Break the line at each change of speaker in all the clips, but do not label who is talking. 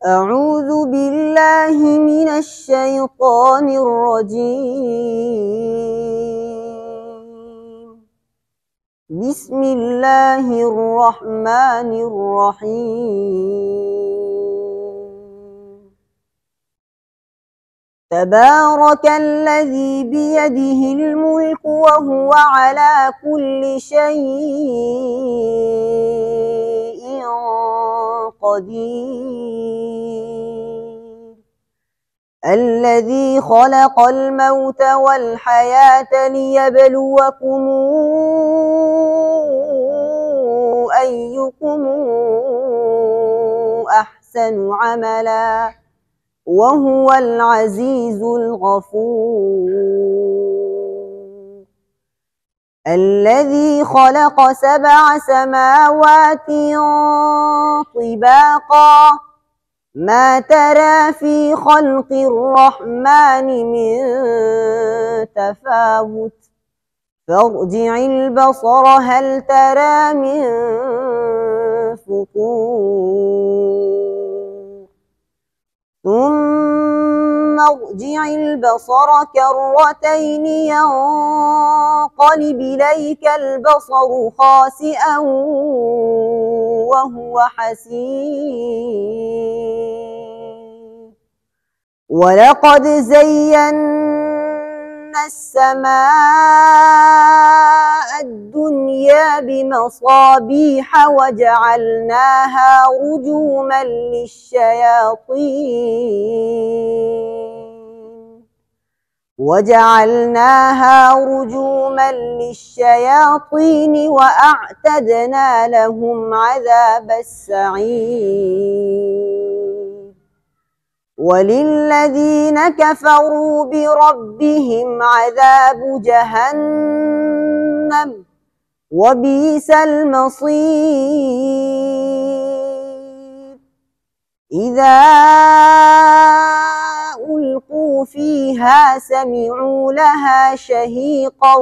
أعوذ بالله من الشيطان الرجيم. بسم الله الرحمن الرحيم. تبارك الذي بيده الملك وهو على كل شيء قدير. الذي خلق الموت والحياة ليبلوكم أيكم أحسن عملا وهو العزيز الغفور. الذي خلق 7 سماوات طباقا ما ترى في خلق الرحمن من تفاوت فارجع البصر هل ترى من فطور ثم ارجع البصر كرتين ينقلب إليك البصر خاسئا وهو حسير. ولقد زينا السماء الدنيا بمصابيح وجعلناها رجوما للشياطين وأعتدنا لهم عذاب السعير. وللذين كفروا بربهم عذاب جهنم وبئس المصير. إذا ألقوا فيها سمعوا لها شهيقا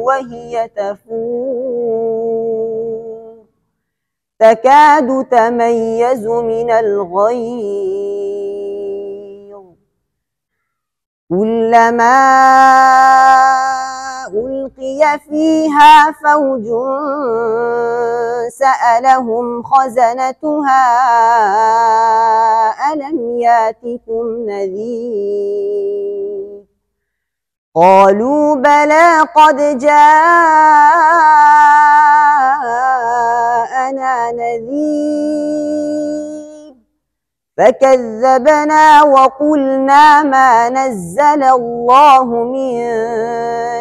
وهي تفور تكاد تميز من الغيظ كلما ألقي فيها فوج سألهم خزنتها ألم ياتكم نذير قالوا بلى قد جاءنا نذير فكذبنا وقلنا ما نزل الله من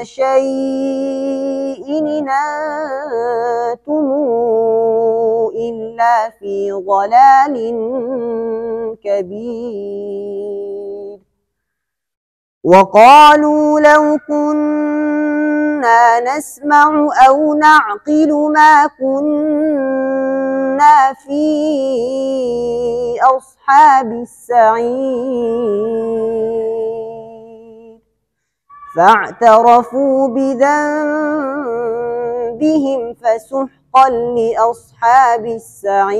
شيء إن أنتم إلا في ضلال كبير. وقالوا لو كنا نسمع أو نعقل ما كنا في أصحاب السعير فاعترفوا بذنبهم فسحقا لأصحاب السعير.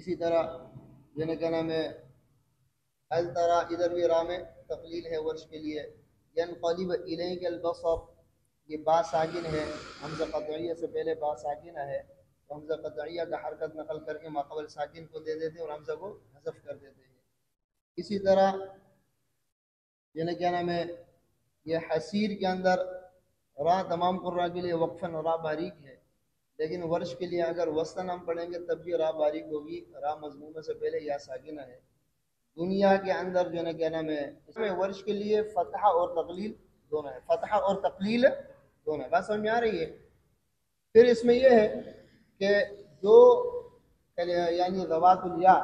اسی طرح جو ہے کیا نام ہے الترا، ادھر بھی را میں تقلیل ہے ورش کے لیے. ینقلب الیک البصر، یہ با ساکن ہے، حمزہ قطعیہ سے پہلے با ساکنہ ہے تو حمزہ قطعیہ کا حرکت نقل کر کے ماقبل ساکن کو دے دیتے اور حمزہ کو حذف کر دیتے ہیں. اسی طرح یہ کیا نام ہے یہ حسیر کے اندر را تمام قرآ کے لیے وقفاً را باریک ہے، لیکن ورش کے لیے اگر وسطاً ہم پڑھیں گے تب بھی را باریک ہوگی، را مضمومہ سے پہلے یا ساکنہ ہے. دنیا کے اندر جو ہے کیا نام ہے اس میں ورش کے لیے فتحہ اور تقلیل دونوں ہے، فتحہ اور تقلیل دونوں ہے. بات سمجھ میں آ رہی ہے؟ پھر اس میں یہ ہے کہ جو یعنی ذوات الیا،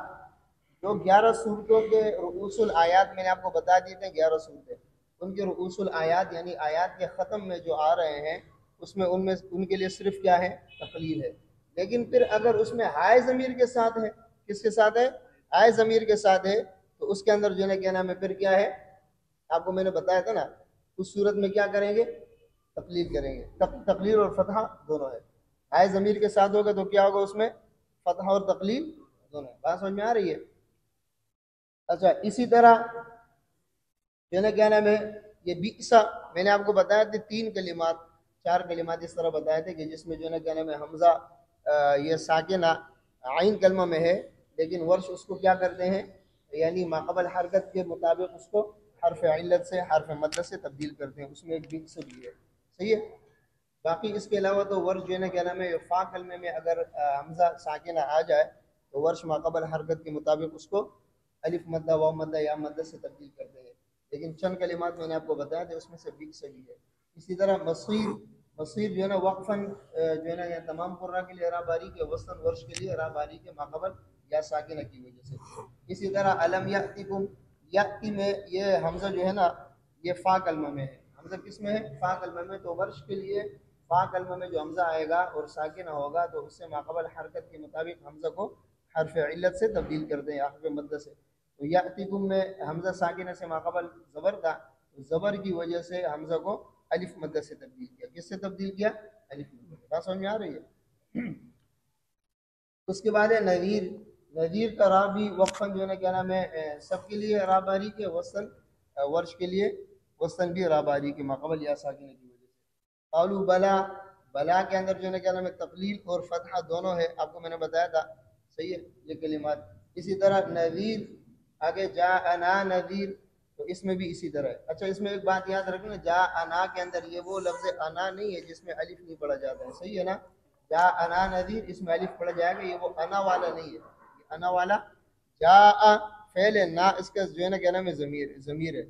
جو 11 صورتوں کے رؤوس الآیات میں نے آپ کو بتا دیے تھے 11 صورتیں، ان کے رؤوس الآیات یعنی آیات کے ختم میں جو آ رہے ہیں اس میں ان کے لیے صرف کیا ہے تقلیل ہے. لیکن پھر اگر اس میں ہائے ضمیر کے ساتھ ہے، کس کے ساتھ ہے؟ ہائے ضمیر کے ساتھ ہے، تو اس کے اندر جو ہے کیا نام ہے پھر کیا ہے آپ کو میں نے بتایا تھا نا، اس صورت میں کیا کریں گے؟ تقلیل کریں گے. تقلیل اور فتحہ دونوں ہے. ہائے ضمیر کے ساتھ ہوگا تو کیا ہوگا اس میں؟ فتحہ اور تقلیل دونوں ہے. بات سمجھ میں آ رہی ہے؟ اچھا اسی طرح جو ہے کیا نام ہے یہ بئسا، میں نے آپ کو بتایا تھے 3 کلمات 4 کلمات اس طرح بتائے تھے کہ جس میں جو ہے کیا نام ہے حمزہ یہ ساکنہ عین کلمہ میں ہے، لیکن ورش اس کو کیا کرتے ہیں یعنی ماقبل حرکت کے مطابق اس کو حرف علت سے حرف مدہ سے تبدیل کرتے ہیں. اس میں ایک بئس بھی ہے. صحیح ہے؟ باقی اس کے علاوہ تو ورش جو ہے کیا نام ہے فا کلمے میں اگر حمزہ ساکنہ آ جائے تو ورش ماقبل حرکت کے مطابق اس کو الف مدہ واو مدہ یا مدہ سے تبدیل کرتے ہیں. لیکن چند کلمات میں نے آپ کو بتایا تھا اس میں سے بئس بھی ہے. اسی طرح مصیر جو ہے نا وقفاً جو ہے نا یہ تمام قرآن کے لیے را باریک ہے، وسطاً ورش کے لیے را باریک ہے ماقبل یا ساکنہ کی وجہ سے. اسی طرح علم یأتکم، یأتی میں یہ حمزہ جو ہے نا یہ فا کلمہ میں ہے. حمزہ کس میں ہے؟ فا کلمہ میں. تو ورش کے لیے فا کلمہ میں جو حمزہ آئے گا اور ساکنہ ہوگا تو اس سے ماقبل حرکت کے مطابق حمزہ کو حرف علت سے تبدیل کرتے ہیں حرف مدہ سے. تو یأتکم میں حمزہ ساکنہ سے ماقبل زبر تھا، تو زبر کی وجہ سے حمزہ کو الف مدہ سے تبدیل کیا. کس سے تبدیل کیا؟ الف مدہ. بات سمجھ میں آ رہی ہے؟ اس کے بعد ہے نذیر. نذیر کا را بھی وقفاً جو ہے کیا نام ہے سب کے لیے را باریک ہے، وسطاً ورش کے لیے وسطاً بھی را باریک ہے ماقبل یا ساکنہ کی وجہ سے. قالوا بلا، بلا کے اندر جو ہے کیا نام ہے تقلیل اور فتحہ دونوں ہے، آپ کو میں نے بتایا تھا. صحیح ہے یہ کلمات. اسی طرح نذیر آگے جاءنا نذیر، تو اس میں بھی اسی طرح ہے. اچھا اس میں ایک بات یاد رکھنا، جاءنا کے اندر یہ وہ لفظ انا نہیں ہے جس میں الف نہیں پڑھا جاتا ہے. صحیح ہے نا؟ جاءنا نذیر اس میں الف پڑھا جائے گا، یہ وہ انا والا نہیں ہے. یہ انا والا جاء فعل ہے، نا اس کا جو ہے نا کیا نام ہے ضمیر ہے.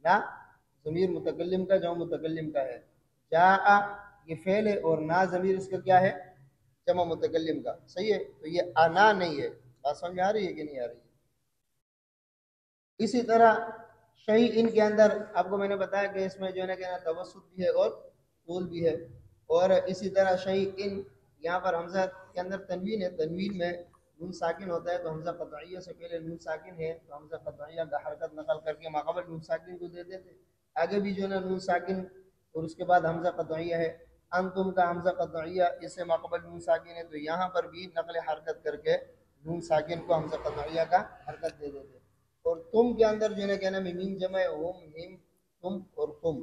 نا ضمیر متکلم کا جو متکلم کا ہے. جاء یہ فعل ہے اور نا ضمیر اس کا کیا ہے؟ جمع متکلم کا. صحیح ہے؟ تو یہ انا نہیں ہے. بات سمجھ میں آ رہی ہے کہ نہیں آ رہی ہے؟ اسی طرح شہی ان کے اندر آپ کو میں نے بتایا کہ اس میں جو ہے نا کہنا توسط بھی ہے اور طول بھی ہے. اور اسی طرح شہی ان یہاں پر حمزہ کے اندر تنوین ہے، تنوین میں نون ساکن ہوتا ہے تو حمزہ قطعیہ سے پہلے نون ساکن ہے تو حمزہ قطعیہ کا حرکت نقل کر کے ماقبل نون ساکن کو دے دیتے. آگے بھی جو ہے نا نون ساکن اور اس کے بعد حمزہ قطعیہ ہے. انتم کا حمزہ قطعیہ اس سے ماقبل نون ساکن ہے تو یہاں پر بھی نقل حرکت کر کے نون ساکن کو حمزہ قطعیہ کا حرکت دے دیتے. اور تم کے اندر جو ہے نا کہنا میم جمع ہم ہم تم اور تم،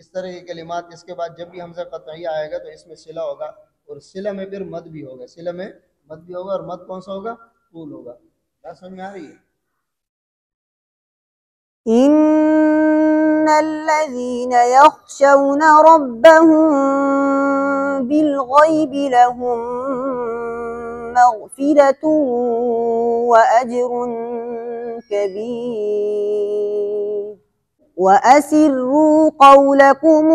اس طرح کے کلمات اس کے بعد جب بھی حمزہ قطعیہ آئے گا تو اس میں صلہ ہوگا اور صلہ میں پھر مد بھی ہوگا. صلہ میں مد بھی ہوگا اور مد کون سا ہوگا؟ طول ہوگا. بات سمجھ میں آ رہی ہے؟
إن الذين يخشون ربهم بالغيب لهم مغفرة وأجر كبير وأسروا قولكم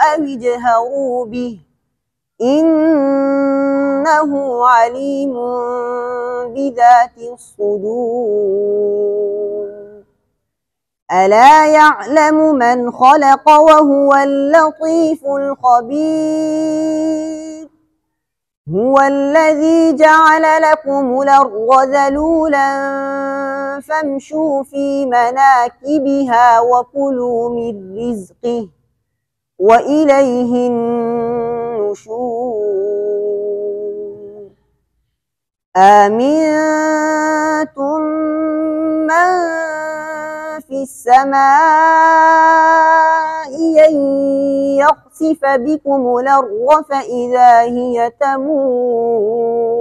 أو اجهروا به إنه عليم بذات الصدور ألا يعلم من خلق وهو اللطيف الخبير هو الذي جعل لكم الأرض ذلولا فامشوا في مناكبها وكلوا من رزقه وإليه النشور. أأمنتم من في السماء أن يخسف بكم الأرض فإذا هي تمور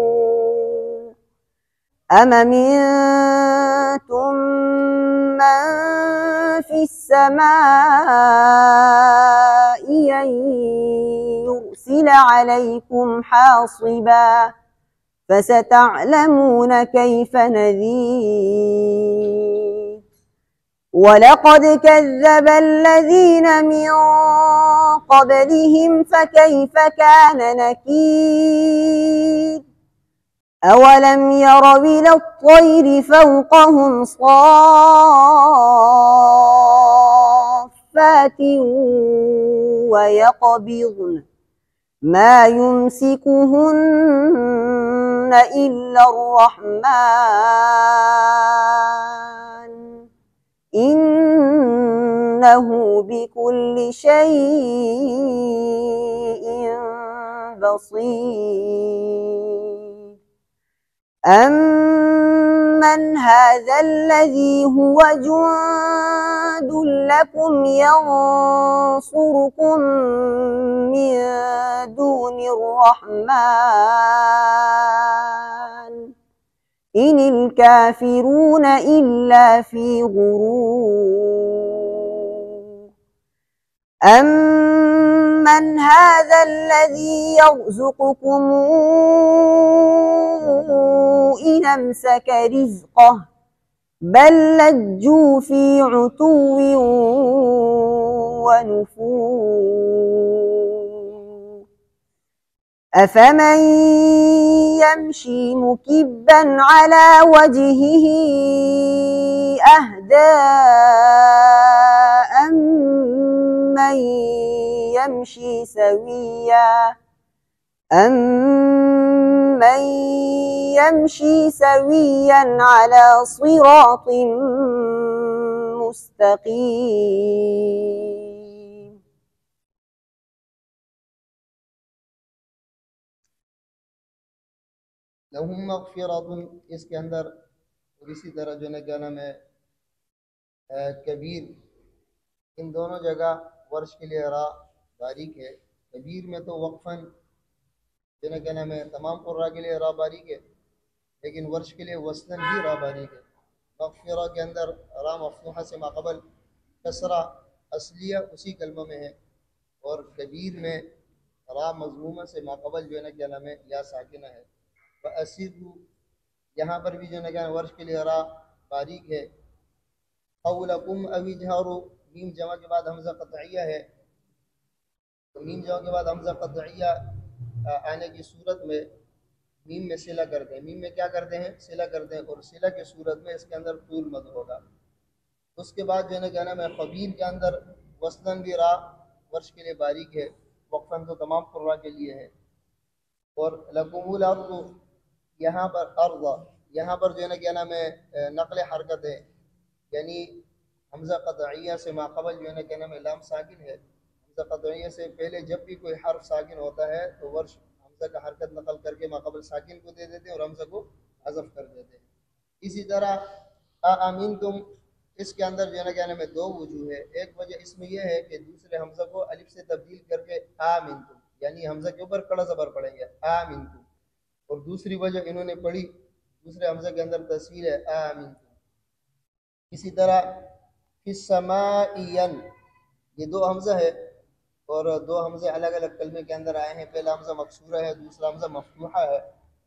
أم أمنتم من في السماء أن يرسل عليكم حاصبا فستعلمون كيف نذير ولقد كذب الذين من قبلهم فكيف كان نكير أولم يروا إلى الطير فوقهم صافات ويقبضن ما يمسكهن إلا الرحمن إنه بكل شيء بصير أمن هذا الذي هو جند لكم ينصركم من دون الرحمن إن الكافرون إلا في غرور أمن هذا الذي يرزقكم إن أمسك رزقه بل لجوا في عتو ونفور أفمن يمشي مكبا على وجهه أهدى أمن يمشي سويا على صراط مستقيم
لہم مغفرۃ، اس کے اندر اور اسی طرح جو ہے کیا نام ہے کبیر، ان دونوں جگہ ورش کے لیے را باریک ہے. کبیر میں تو وقفاً جو ہے کیا نام ہے تمام قرآ کے لیے را باریک ہے، لیکن ورش کے لیے وصلاً بھی را باریک ہے. مغفرہ کے اندر را مفتوحہ سے ماقبل کسرہ اصلیہ اسی کلمہ میں ہے، اور کبیر میں را مضمومہ سے ماقبل جو ہے نا کیا نام ہے یا ساکنہ ہے. وَأَسِرُّوا، یہاں پر بھی جو ہے نا کیا ورش کے لیے را باریک ہے. قَوْلَكُمْ أَوِ اجْهَرُوا، میم جمع کے بعد حمزہ قطعیہ ہے، تو میم جمع کے بعد حمزہ قطعیہ آنے کی صورت میں میم میں صلہ کرتے ہیں. میم میں کیا کرتے ہیں؟ صلہ کرتے ہیں، اور صلہ کی صورت میں اس کے اندر طول مد ہوگا. اس کے بعد جو ہے نا کیا نام ہے خبیر کے اندر وصلاً بھی را ورش کے لیے باریک ہے، وقفاً تو تمام قرآ کے لیے ہے. اور لَكُمُ الْأَرْضُ، یہاں پر ارض، یہاں پر جو ہے نا کیا نام ہے نقل حرکت ہے، یعنی حمزہ قطعیہ سے ماقبل جو ہے نا کیا نام ہے لام ساکن ہے. حمزہ قطعیہ سے پہلے جب بھی کوئی حرف ساکن ہوتا ہے تو ورش حمزہ کا حرکت نقل کر کے ماقبل ساکن کو دے دیتے ہیں اور حمزہ کو حذف کر دیتے ہیں. اسی طرح آمنتم، اس کے اندر جو ہے نا کیا نام ہے دو وجوہ ہے. ایک وجہ اس میں یہ ہے کہ دوسرے حمزہ کو الف سے تبدیل کر کے آمنتم، یعنی حمزہ کے اوپر کڑا زبر پڑیں گے آمنتم. اور دوسری وجہ انہوں نے پڑھی دوسرے حمزہ کے اندر تسہیل ہے آمنتم. اسی طرح فی السماء، یہ دو حمزہ ہے، اور دو حمزے الگ الگ کلمے کے اندر آئے ہیں. پہلا حمزہ مکسورہ ہے، دوسرا حمزہ مفتوحہ ہے.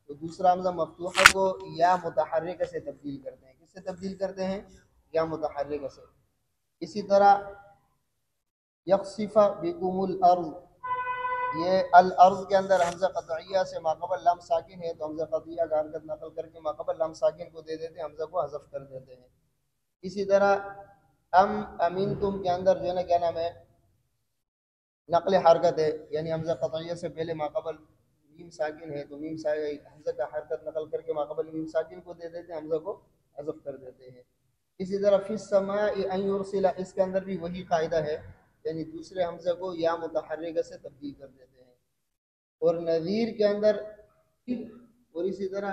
تو دوسرا حمزہ مفتوحہ کو یا متحرکہ سے تبدیل کرتے ہیں. کس سے تبدیل کرتے ہیں؟ یا متحرکہ سے. اسی طرح یخسف بکم الارض، یہ الارض کے اندر حمزہ قطعیہ سے ماقبل لام ساکن ہے، تو حمزہ قطعیہ کا حرکت نقل کر کے ماقبل لام ساکن کو دے دیتے ہیں، حمزہ کو حذف کر دیتے ہیں. اسی طرح امنتم کے اندر جو ہے نا کیا نام ہے نقل حرکت ہے، یعنی حمزہ قطعیہ سے پہلے ماقبل میم ساکن ہے، تو میم حمزہ کا حرکت نقل کر کے ماقبل میم ساکن کو دے دیتے ہیں، حمزہ کو حذف کر دیتے ہیں. اسی طرح فی السماء ان یرسل، اس کے اندر بھی وہی قاعدہ ہے، یعنی دوسرے حمزہ کو یا متحرکہ سے تبدیل کر دیتے ہیں. اور نذیر کے اندر اور اسی طرح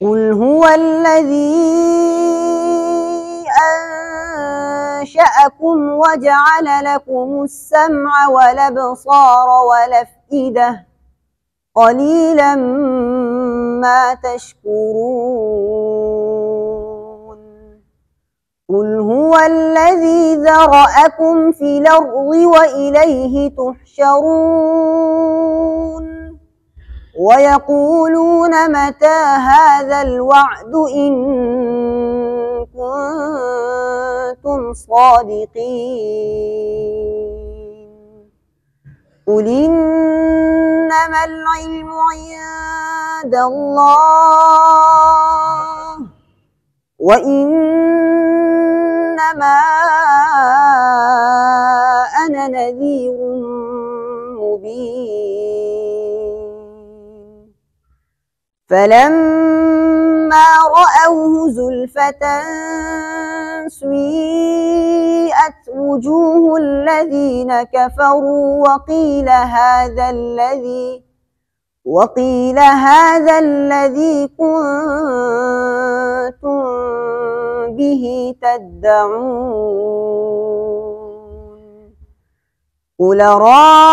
قل هو الذي أنشأكم وجعل لكم السمع والأبصار والأفئدة قليلا ما تشكرون. قل هو الذي ذرأكم في الأرض وإليه تحشرون. ويقولون متى هذا الوعد إن كنتم صادقين. قل إنما العلم عند الله وإنما أنا نذير مبين. فلما رأوه زلفة سيئت وجوه الذين كفروا وقيل هذا الذي كنتم به تدعون. قل رأيتم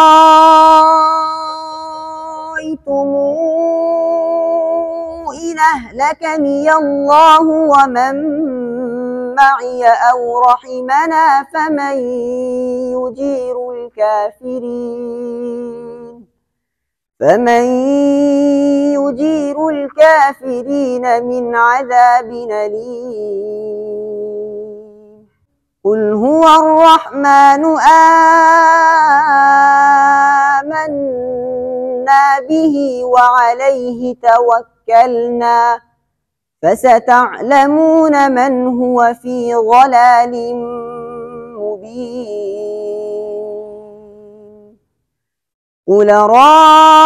إن أهلكني الله ومن معي أو رحمنا فمن يجير الكافرين من عذاب أليم. قل هو الرحمن آمنا به وعليه توكلنا فستعلمون من هو في ضلال مبين. قل رأيتم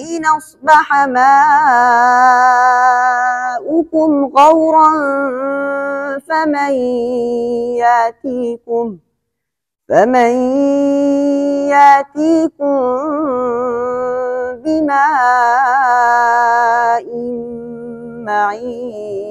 إن أصبح ماؤكم غورا فمن يأتيكم بماء معين.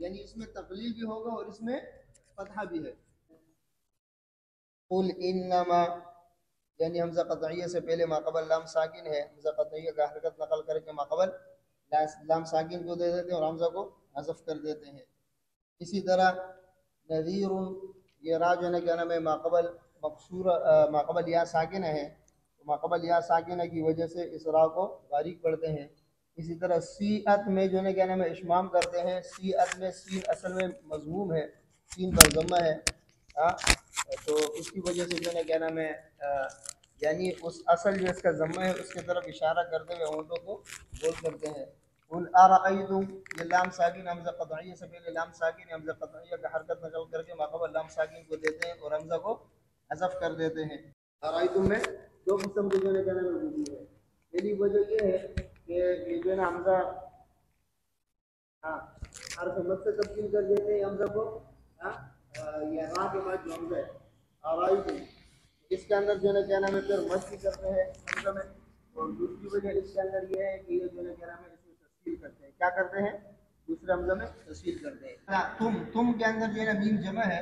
یعنی اس میں تقلیل بھی ہوگا اور اس میں فتحہ بھی ہے. قل انما یعنی حمزہ قطعیہ سے پہلے ماقبل لام ساکن ہے، حمزہ قطعیہ کا حرکت نقل کر کے ماقبل لام ساکن کو دے دیتے ہیں اور حمزہ کو حذف کر دیتے ہیں. اسی طرح نذیر، یہ را جو ہے نا کیا نام ہے ماقبل مقصور ماقبل یا ساکن ہے، ماقبل یا ساکن کی وجہ سے اس را کو باریک پڑھتے ہیں. اسی طرح سیئت میں جو ہے نا کیا نام ہے اشمام کرتے ہیں. سیئت میں سین اصل میں مضموم ہے، سین پر ضمہ ہے، تو اس کی وجہ سے جو ہے نا کیا نام ہے یعنی اس اصل جو اس کا ضمہ ہے اس کی طرف اشارہ کرتے ہوئے ہونٹوں کو گول کرتے ہیں. قل ارأیتم، یہ لام ساکن حمزہ قطعیہ سے پہلے لام ساکن حمزہ قطعیہ کا حرکت نقل کر کے ماقبل لام ساکن کو دیتے ہیں اور حمزہ کو حذف کر دیتے ہیں. ارأیتم میں دو قسم کے جو ہے نا کیا نام ہے وجوہ ہے. پہلی وجہ یہ ہے کہ یہ جو ہے نا حمزہ حرف مد سے تبدیل کر دیتے ہیں حمزہ کو، یہ را کے بعد جو حمزہ ہے ارأیتم اس کے اندر جو ہے نا کیا نام ہے پھر مد بھی کرتے ہیں حمزہ میں. اور دوسری وجہ اس کے اندر یہ ہے کہ یہ جو ہے نا کیا نام ہے اس میں تشکیل کرتے ہیں. کیا کرتے ہیں؟ دوسرے حمزہ میں تشکیل کرتے ہیں. تم کے اندر جو ہے نا میم جمع ہے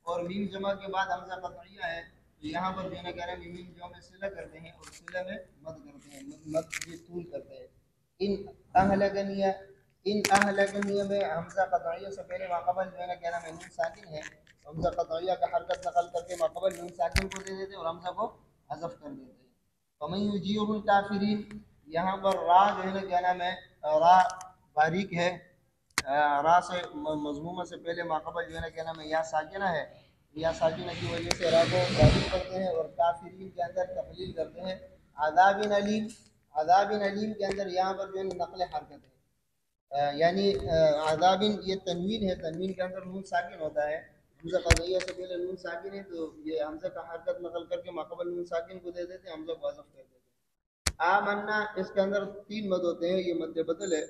اور میم جمع کے بعد حمزہ قطعیہ ہے، تو یہاں پر جو ہے نا کیا نام ہے میم جمع میں صلہ کرتے ہیں اور صلہ میں مد کرتے ہیں، مد یہ طول کرتے ہیں. ان اہلکنیہ، ان اہلکنیہ میں حمزہ قطعیہ سے پہلے ماقبل جو ہے نا کیا نام ہے نون ساکن ہے، حمزہ قطعیہ کا حرکت نقل کر کے ماقبل نون ساکن کو دے دیتے اور حمزہ کو حذف کر دیتے ہیں. فمن یجیب الکافرین، یہاں پر را جو ہے نا کیا نام ہے را باریک ہے، را سے مضمومہ سے پہلے ماقبل جو ہے نا کیا نام ہے یا ساکنہ ہے، یا ساکنہ کی وجہ سے را کو باریک کرتے ہیں اور کافرین کے اندر تقلیل کرتے ہیں. عذاب علیم، عذاب علیم کے اندر یہاں پر جو ہے نقل حرکت ہے، یعنی عذاب یہ تنوین ہے، تنوین کے اندر نون ساکن ہوتا ہے. حمزہ قطعیہ سے پہلے نون ساکن ہے تو یہ حمزہ کا حرکت نقل کر کے ماقبل نون ساکن کو دے دیتے ہیں، حمزہ کو حذف کر دیتے ہیں. آمنا اس کے اندر تین مد ہوتے ہیں، یہ مد بدل ہے،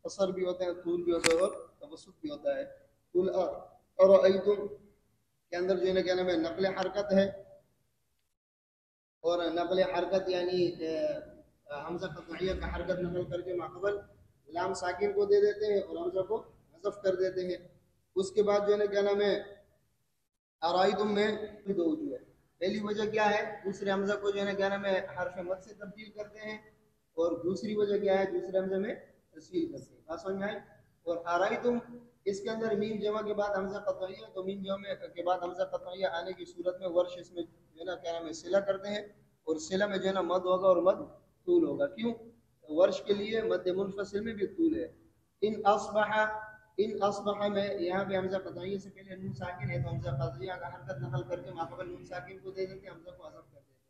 قصر بھی ہوتے ہیں، طول بھی ہوتا ہے اور توسط بھی ہوتا ہے. قل ارأیتم کے اندر جو ہے نا کیا نام ہے نقل حرکت ہے، اور نقل حرکت یعنی حمزہ قطعیہ کا حرکت نقل کر کے ماقبل لام ساکن کو دے دیتے ہیں اور حمزہ کو حذف کر دیتے ہیں. اس کے بعد جو ہے نا کیا نام ہے ارائیتم میں دو وجوہ ہے. پہلی وجہ کیا ہے؟ دوسرے حمزہ کو جو ہے نا کیا نام ہے حرف مد سے تبدیل کرتے ہیں، اور دوسری وجہ کیا ہے دوسرے حمزے میں تشکیل کرتے ہیں. بات سمجھ میں آئی؟ اور ارائیتم اس کے اندر میم جمع کے بعد حمزہ قطعیہ، تو میم جمع کے بعد حمزہ قطعیہ آنے کی صورت میں ورش اس میں جو ہے نا کیا نام ہے صلہ کرتے ہیں، اور صلہ میں جو ہے نا مد ہوگا اور مد طول ہوگا. کیوں؟ ورش کے لیے مد منفصل میں بھی طول ہے. ان اصبح، ان اصبح میں یہاں پہ حمزہ قطعیہ سے پہلے نون ساکن ہے تو حمزہ قطعیہ کا حرکت نقل کر کے ماقبل نون ساکن کو دے دیتے ہیں، حمزہ کو حذف کر دیتے ہیں.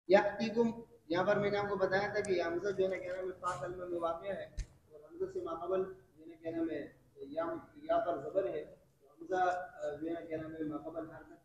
یاتیکم، یہاں پر میں نے آپ کو بتایا تھا کہ یہ حمزہ جو ہے نا کیا نام ہے فا کلمہ میں واقع ہے، اور حمزہ سے ماقبل جو ہے نا کیا نام ہے یا پر زبر ہے، تو حمزہ جو ہے نا کیا نام ہے ماقبل حرکت